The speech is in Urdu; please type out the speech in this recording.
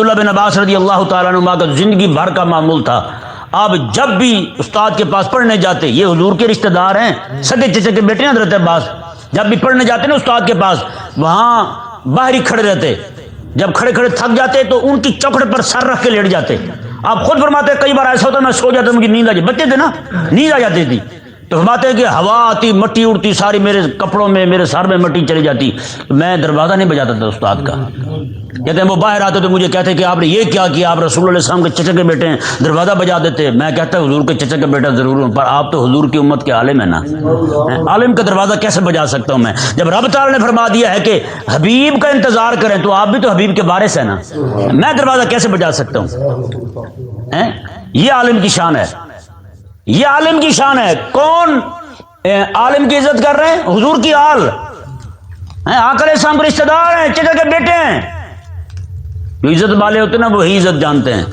عبداللہ بن عباس رضی اللہ تعالیٰ عنہ کا زندگی بھر کا معمول تھا، آپ جب بھی استاد کے پاس پڑھنے جاتے، یہ حضور کے رشتہ دار ہیں، سگے چچے کے بیٹے ہیں حضرت عباس، جب بھی پڑھنے جاتے نا استاد کے پاس، وہاں باہر ہی کھڑے رہتے، جب کھڑے کھڑے تھک جاتے تو ان کی چوکھٹ پر سر رکھ کے لیٹ جاتے۔ آپ خود فرماتے کئی بار ایسا ہوتا میں سو جاتا، مجھے نیند آ جاتی، بچے تھے نا، نیند آ جاتی تھی، تو فرماتے ہیں کہ ہوا آتی، مٹی اڑتی، ساری میرے کپڑوں میں، میرے سر میں مٹی چلی جاتی، میں دروازہ نہیں بجاتا تھا استاد کا۔ کہتے ہیں وہ باہر آتے تو مجھے کہتے کہ آپ نے یہ کیا کیا، آپ رسول اللہ علیہ السلام کے چچا کے بیٹے ہیں، دروازہ بجا دیتے۔ میں کہتا حضور کے چچا کا بیٹا ضرور ہوں، پر آپ تو حضور کی امت کے عالم ہیں نا، عالم کا دروازہ کیسے بجا سکتا ہوں میں؟ جب رب تعالیٰ نے فرما دیا ہے کہ حبیب کا انتظار کریں، تو آپ بھی تو حبیب کے وارث ہیں نا، میں دروازہ کیسے بجا سکتا ہوں؟ یہ عالم کی شان ہے، یہ عالم کی شان ہے۔ کون عالم کی عزت کر رہے ہیں؟ حضور کی آل، آقا علیہ السلام کے رشتہ دار ہیں، چچا کے بیٹے ہیں۔ جو عزت والے ہوتے ہیں نا وہی عزت جانتے ہیں۔